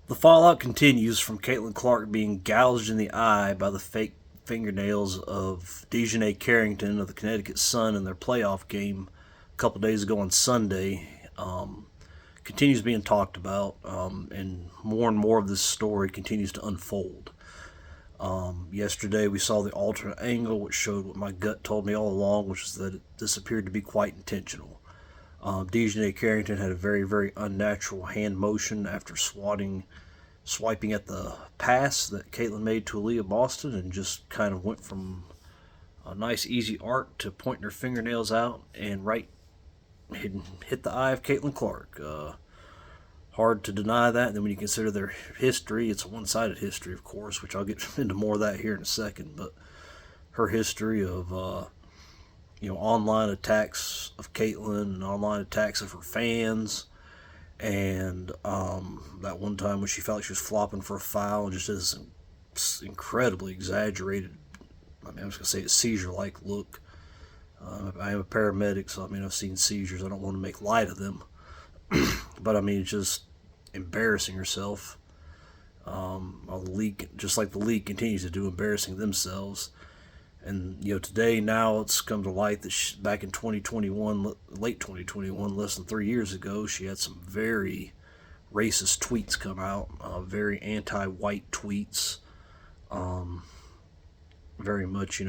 The fallout continues from Caitlin Clark being gouged in the eye by the fake fingernails of Dijonai Carrington of the Connecticut Sun in their playoff game a couple days ago on Sunday. Continues being talked about, and more of this story continues to unfold. Yesterday, we saw the alternate angle, which showed what my gut told me all along, which is that this appeared to be quite intentional. Dijonai Carrington had a very unnatural hand motion after swiping at the pass that Caitlin made to Aaliyah Boston, and just kind of went from a nice easy arc to pointing her fingernails out and right hit the eye of Caitlin Clark. Hard to deny that. And then when you consider their history, it's a one-sided history, of course, which I'll get into more of that here in a second. But her history of online attacks of Caitlyn and online attacks of her fans, and that one time when she felt like she was flopping for a foul and just did this incredibly exaggerated, I was going to say a seizure-like look. I am a paramedic, so I've seen seizures. I don't want to make light of them. But just embarrassing herself. The league, just like the league continues to do, embarrassing themselves. And today, now it's come to light that back in 2021, late 2021, less than 3 years ago, she had some very racist tweets come out, very anti-white tweets. Very much,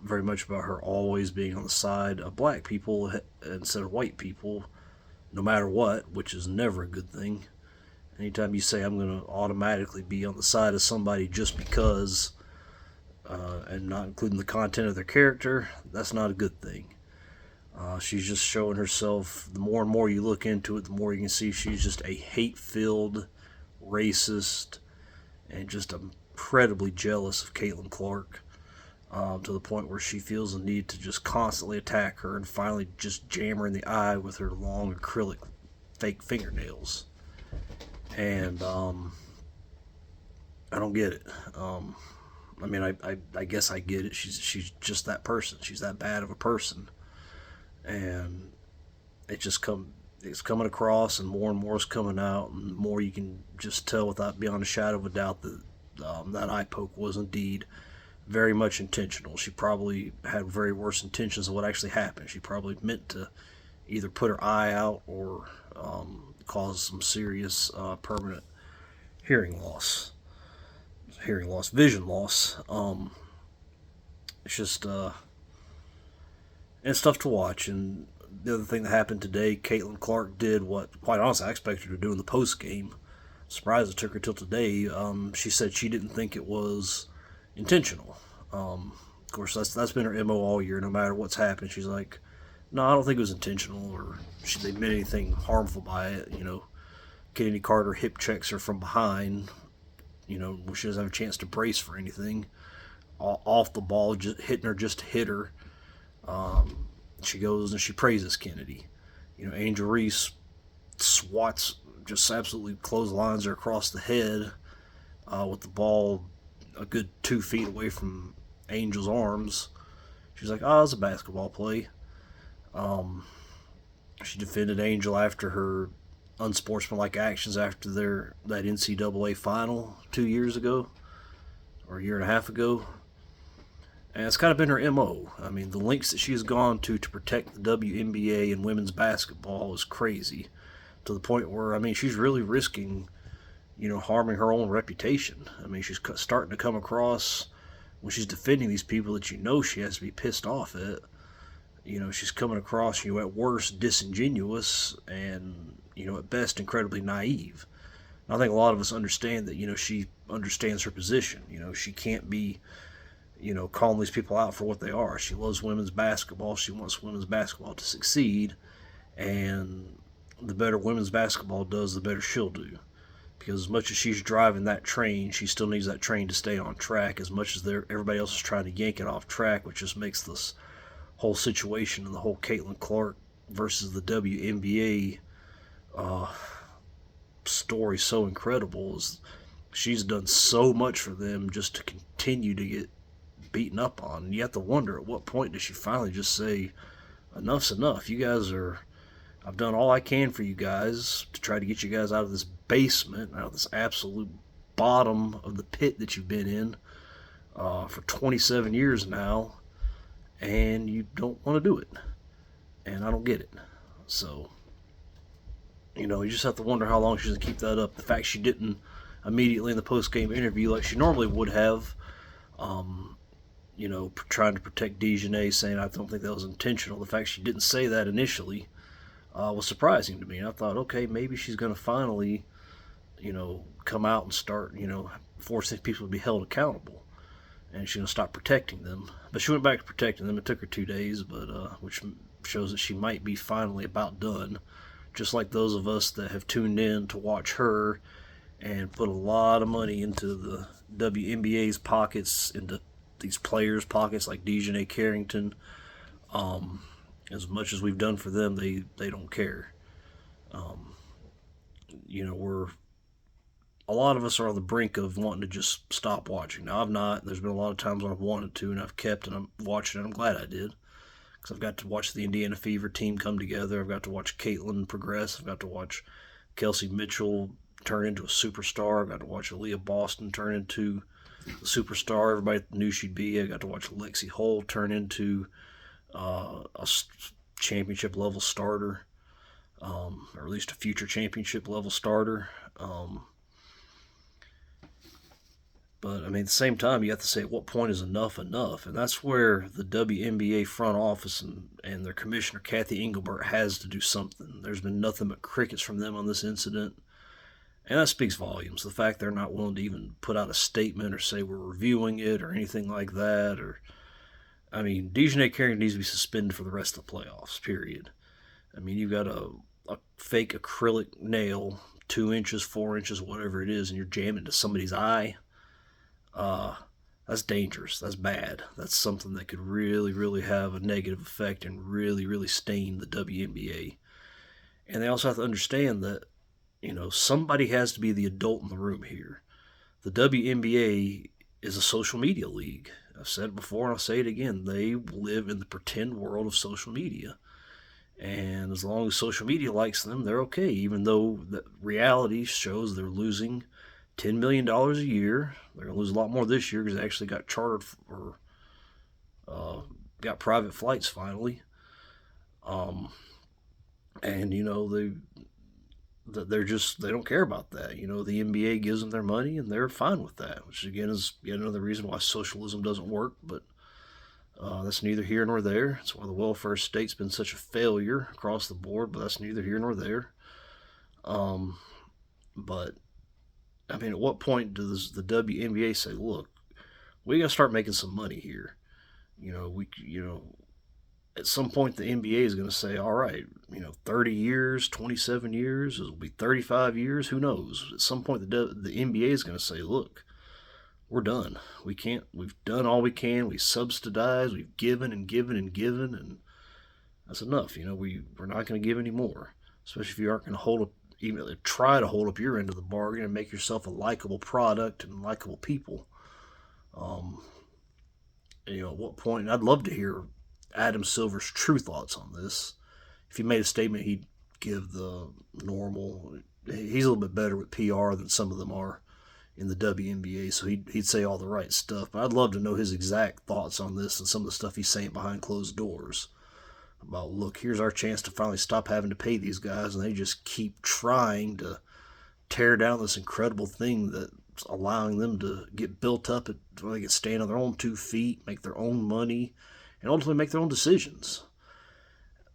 very much about her always being on the side of black people instead of white people, no matter what, which is never a good thing. Anytime you say I'm going to automatically be on the side of somebody just because, and not including the content of their character, that's not a good thing. She's just showing herself. The more and more you look into it, the more you can see she's just a hate-filled, racist, and just incredibly jealous of Caitlin Clark, to the point where she feels the need to just constantly attack her and finally just jam her in the eye with her long acrylic fake fingernails. And I don't get it. I guess I get it. She's just that person. She's that bad of a person, and it's coming across, and more is coming out, and more you can just tell without beyond a shadow of a doubt that that eye poke was indeed very much intentional. She probably had very worse intentions of what actually happened. She probably meant to either put her eye out or cause some serious permanent hearing loss, vision loss. It's just it's tough to watch. And the other thing that happened today, Caitlin Clark did what, quite honestly, I expected her to do in the post game. Surprised it took her till today. She said she didn't think it was intentional. Of course, that's been her MO all year. No matter what's happened, she's like, "No, I don't think it was intentional, or they meant anything harmful by it." Kennedy Carter hip checks her from behind. When she doesn't have a chance to brace for anything, off the ball, just hitting her just to hit her. She goes and she praises Kennedy. Angel Reese swats, just absolutely clotheslines her across the head, with the ball a good 2 feet away from Angel's arms. She's like, "Oh, it's a basketball play." She defended Angel after her unsportsmanlike actions after that NCAA final 2 years ago, or a year and a half ago. And it's kind of been her MO. The lengths that she has gone to protect the WNBA and women's basketball is crazy, to the point where, she's really risking, harming her own reputation. She's starting to come across, when she's defending these people that she has to be pissed off at, she's coming across, at worst, disingenuous, and, at best, incredibly naive. And I think a lot of us understand that, she understands her position. She can't be, calling these people out for what they are. She loves women's basketball. She wants women's basketball to succeed. And the better women's basketball does, the better she'll do. Because as much as she's driving that train, she still needs that train to stay on track, as much as everybody else is trying to yank it off track, which just makes this whole situation and the whole Caitlin Clark versus the WNBA story so incredible. Is she's done so much for them just to continue to get beaten up on. And you have to wonder, at what point does she finally just say, "Enough's enough. You guys are I've done all I can for you guys to try to get you guys out of this basement, out of this absolute bottom of the pit that you've been in for 27 years now, and you don't want to do it. And I don't get it. So, you just have to wonder how long she's going to keep that up. The fact she didn't immediately in the post-game interview like she normally would have, trying to protect Dijonai, saying I don't think that was intentional. The fact she didn't say that initially was surprising to me. And I thought, okay, maybe she's going to finally, come out and start, forcing people to be held accountable. And she's going to stop protecting them. But she went back to protecting them. It took her 2 days, but which shows that she might be finally about done. Just like those of us that have tuned in to watch her and put a lot of money into the WNBA's pockets, into these players' pockets like Dijonai Carrington. As much as we've done for them, they don't care. We're a lot of us are on the brink of wanting to just stop watching. Now, I've not. There's been a lot of times when I've wanted to, and I've kept, and I'm watching, and I'm glad I did. Because I've got to watch the Indiana Fever team come together. I've got to watch Caitlin progress. I've got to watch Kelsey Mitchell turn into a superstar. I've got to watch Aaliyah Boston turn into the superstar everybody knew she'd be. I got to watch Lexi Hull turn into a championship level starter, or at least a future championship level starter. But, at the same time, you have to say at what point is enough enough? And that's where the WNBA front office and their commissioner, Kathy Engelbert, has to do something. There's been nothing but crickets from them on this incident. And that speaks volumes. The fact they're not willing to even put out a statement or say we're reviewing it or anything like that. Dijonai Carrington needs to be suspended for the rest of the playoffs, period. You've got a fake acrylic nail, 2 inches, 4 inches, whatever it is, and you're jamming into somebody's eye. That's dangerous. That's bad. That's something that could really, really have a negative effect and really, really stain the WNBA. And they also have to understand that, somebody has to be the adult in the room here. The WNBA is a social media league. I've said it before and I'll say it again. They live in the pretend world of social media. And as long as social media likes them, they're okay, even though the reality shows they're losing $10 million a year. They're going to lose a lot more this year because they actually got chartered or got private flights finally. They don't care about that. The NBA gives them their money and they're fine with that, which again is yet another reason why socialism doesn't work. But that's neither here nor there. That's why the welfare state's been such a failure across the board, but that's neither here nor there. But at what point does the WNBA say, look, we got to start making some money here? At some point the NBA is going to say, all right, 30 years, 27 years, it'll be 35 years, who knows? At some point the NBA is going to say, look, we're done. We've done all we can. We subsidized, we've given and given and given, and that's enough. We're not going to give any more, especially if you aren't going to even try to hold up your end of the bargain and make yourself a likable product and likable people. At what point, and I'd love to hear Adam Silver's true thoughts on this. If he made a statement, he'd give the normal. He's a little bit better with PR than some of them are in the WNBA, so he'd say all the right stuff. But I'd love to know his exact thoughts on this and some of the stuff he's saying behind closed doors. About, look, here's our chance to finally stop having to pay these guys, and they just keep trying to tear down this incredible thing that's allowing them to get built up where they can stand on their own 2 feet, make their own money, and ultimately make their own decisions.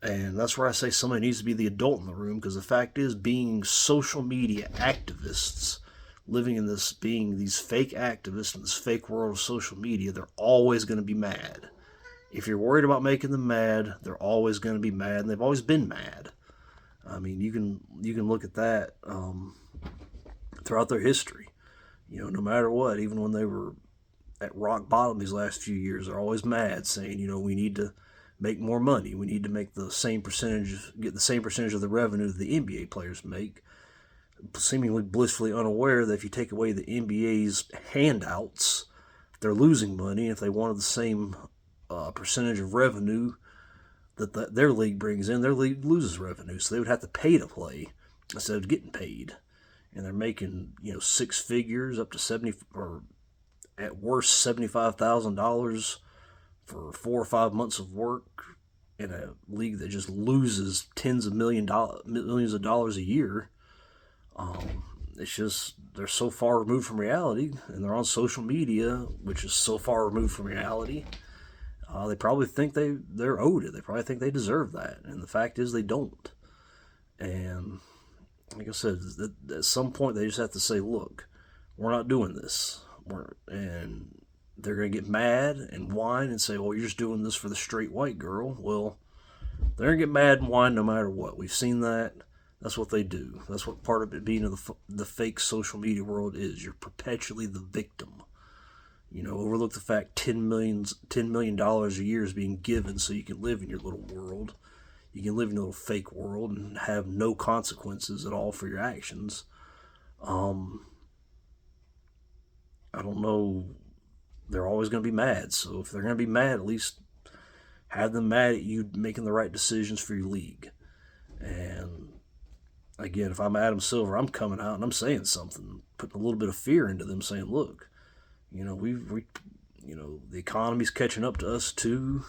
And that's where I say somebody needs to be the adult in the room, because the fact is, being social media activists, living in this, being these fake activists in this fake world of social media, they're always going to be mad. If you're worried about making them mad, they're always going to be mad, and they've always been mad. You can look at that throughout their history. No matter what, even when they were at rock bottom these last few years, they're always mad, saying, we need to make more money. We need to make get the same percentage of the revenue that the NBA players make, seemingly blissfully unaware that if you take away the NBA's handouts, they're losing money. If they wanted the same percentage of revenue that their league brings in, their league loses revenue, so they would have to pay to play instead of getting paid. And they're making six figures, up to 70 or at worst $75,000 for 4 or 5 months of work in a league that just loses millions of dollars a year. It's just they're so far removed from reality, and they're on social media, which is so far removed from reality. They probably think they're owed it. They probably think they deserve that, and the fact is they don't. And like I said, at some point they just have to say, "Look, we're not doing this." And they're going to get mad and whine and say, "Well, you're just doing this for the straight white girl." Well, they're going to get mad and whine no matter what. We've seen that. That's what they do. That's what part of it being in the fake social media world is. You're perpetually the victim. Overlook the fact $10 million a year is being given so you can live in your little world. You can live in your little fake world and have no consequences at all for your actions. I don't know. They're always going to be mad. So if they're going to be mad, at least have them mad at you making the right decisions for your league. And again, if I'm Adam Silver, I'm coming out and I'm saying something, putting a little bit of fear into them, saying, "Look, the economy's catching up to us too.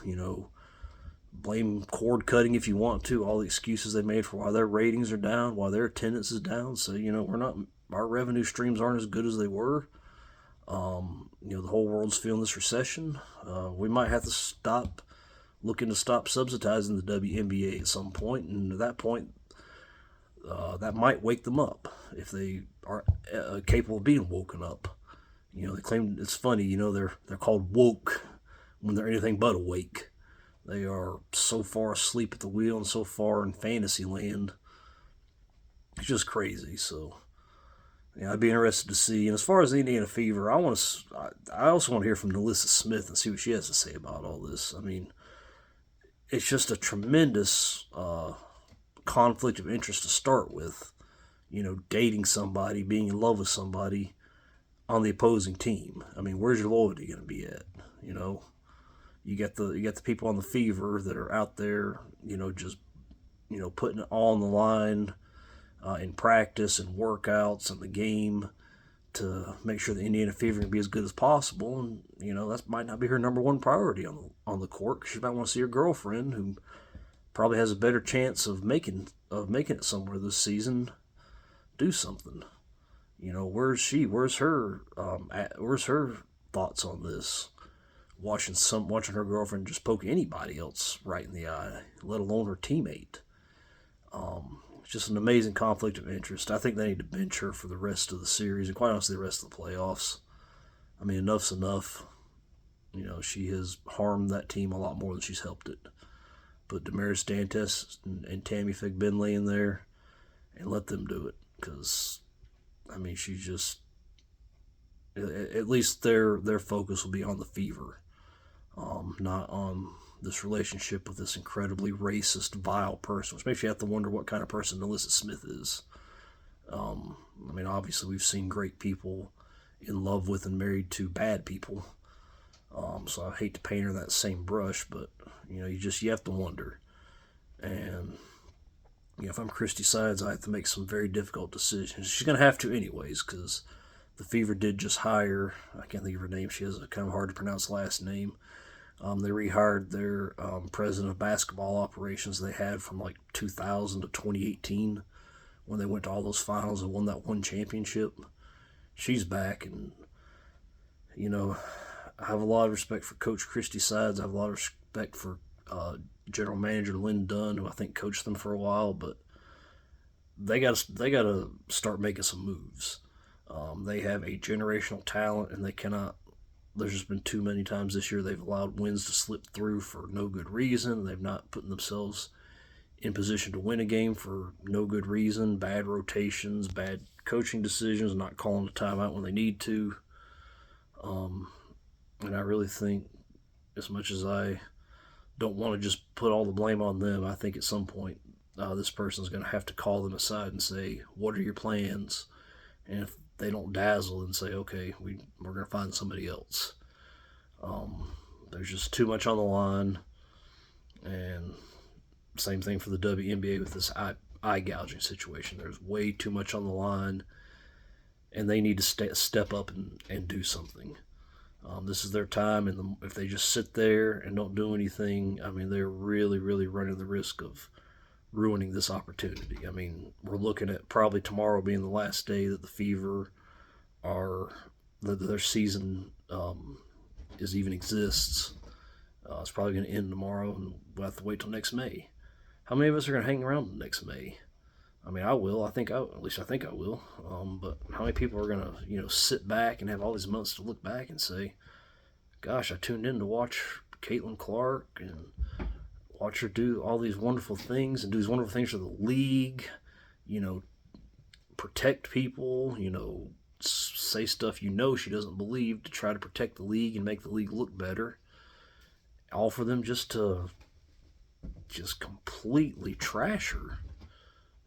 Blame cord cutting if you want to. All the excuses they made for why their ratings are down, why their attendance is down. So our revenue streams aren't as good as they were. The whole world's feeling this recession. We might have to stop subsidizing the WNBA at some point, and at that point, that might wake them up if they are capable of being woken up." They claim it's funny. They're called woke when they're anything but awake. They are so far asleep at the wheel and so far in fantasy land. It's just crazy. So, I'd be interested to see. And as far as the Indiana Fever, I also want to hear from Nalissa Smith and see what she has to say about all this. I mean, it's just a tremendous conflict of interest to start with. Dating somebody, being in love with somebody on the opposing team. I mean, where's your loyalty going to be at? You got the people on the Fever that are out there, just putting it all on the line in practice and workouts and the game to make sure the Indiana Fever can be as good as possible. And that might not be her number one priority on the court. She might want to see her girlfriend, who probably has a better chance of making it somewhere this season, do something. Where's she? Where's her thoughts on this? Watching her girlfriend just poke anybody else right in the eye, let alone her teammate. It's just an amazing conflict of interest. I think they need to bench her for the rest of the series and quite honestly the rest of the playoffs. I mean, enough's enough. She has harmed that team a lot more than she's helped it. Put Damaris Dantes and Tammy Fig-Benley in there and let them do it, because she's just, at least their focus will be on the Fever, not on this relationship with this incredibly racist, vile person, which makes you have to wonder what kind of person Nalissa Smith is. Obviously we've seen great people in love with and married to bad people, so I hate to paint her in that same brush, but you have to wonder. And if I'm Christy Sides, I have to make some very difficult decisions. She's going to have to anyways, because the Fever did just hire, I can't think of her name, she has a kind of hard to pronounce last name. They rehired their president of basketball operations they had from like 2000 to 2018 when they went to all those finals and won that one championship. She's back, and I have a lot of respect for Coach Christy Sides. I have a lot of respect for General Manager Lynn Dunn, who I think coached them for a while, but they got to start making some moves. They have a generational talent, and they cannot. There's just been too many times this year they've allowed wins to slip through for no good reason. They've not put themselves in position to win a game for no good reason. Bad rotations, bad coaching decisions, not calling a timeout when they need to. And I really think, as much as I don't want to just put all the blame on them, I think at some point this person's going to have to call them aside and say, what are your plans? And if they don't dazzle, and say, okay, we're going to find somebody else. There's just too much on the line, and Same thing for the WNBA with this eye gouging situation. There's way too much on the line, and they need to step up and do something. This is their time, and if they just sit there and don't do anything, I mean, they're really, really running the risk of ruining this opportunity. I mean, we're looking at probably tomorrow being the last day that the Fever their season even exists. It's probably going to end tomorrow, and we'll have to wait till next May. How many of us are going to hang around next May? I mean, I will. At least I think I will. But how many people are going to, sit back and have all these months to look back and say, gosh, I tuned in to watch Caitlin Clark and watch her do all these wonderful things and do these wonderful things for the league, protect people, say stuff she doesn't believe to try to protect the league and make the league look better. All for them just to completely trash her.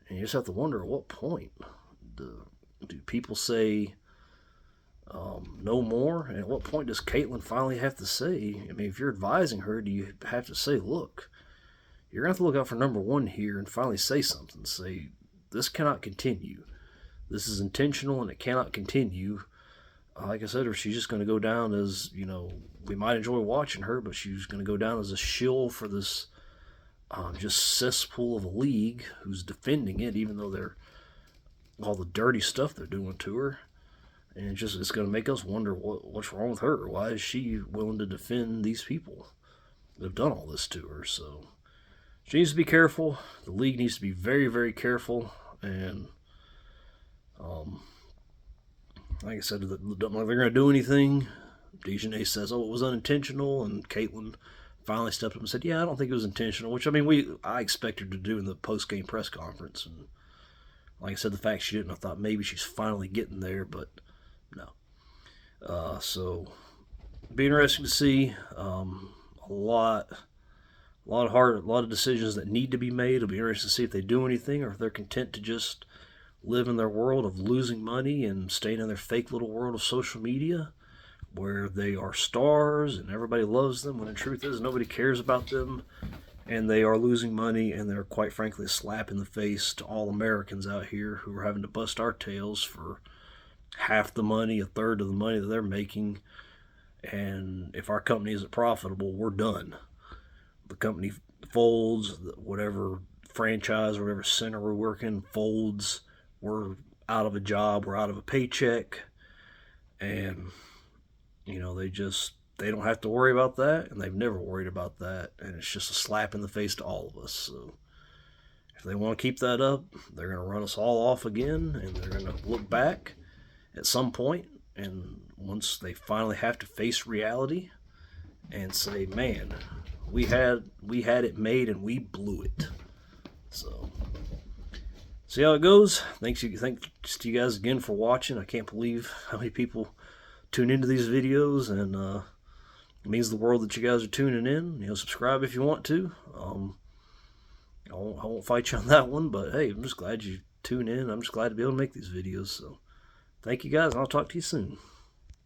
And you just have to wonder, at what point do people say no more? And at what point does Caitlin finally have to say, I mean, if you're advising her, do you have to say, look, you're going to have to look out for number one here and finally say something. Say, this cannot continue. This is intentional and it cannot continue. Like I said, or she's just going to go down as, we might enjoy watching her, but she's going to go down as a shill for this just cesspool of a league who's defending it, even though they're all the dirty stuff they're doing to her. And it's going to make us wonder what's wrong with her. Why is she willing to defend these people that have done all this to her? So she needs to be careful. The league needs to be very, very careful. And like I said, they're going to do anything. Dijonai says, it was unintentional, and Caitlin finally stepped up and said, yeah, I don't think it was intentional, which, I mean, I expected her to do in the post-game press conference. And like I said, the fact she didn't, I thought maybe she's finally getting there, but no. So it'll be interesting to see. A lot of decisions that need to be made. It'll be interesting to see if they do anything or if they're content to just live in their world of losing money and staying in their fake little world of social media where they are stars and everybody loves them, when the truth is nobody cares about them, and they are losing money, and they're quite frankly a slap in the face to all Americans out here who are having to bust our tails for half the money, a third of the money that they're making. And if our company isn't profitable, we're done. The company folds, whatever franchise or whatever center we're working folds, we're out of a job, we're out of a paycheck, and they don't have to worry about that, and they've never worried about that, and it's just a slap in the face to all of us. So if they want to keep that up, they're going to run us all off again, and they're going to look back at some point, and once they finally have to face reality and say, man, we had it made and we blew it. So see how it goes. Thanks to you guys again for watching. I can't believe how many people tune into these videos, and it means the world that you guys are tuning in. Subscribe if you want to. I won't fight you on that one, but hey, I'm just glad you tune in. I'm just glad to be able to make these videos. So thank you guys, and I'll talk to you soon.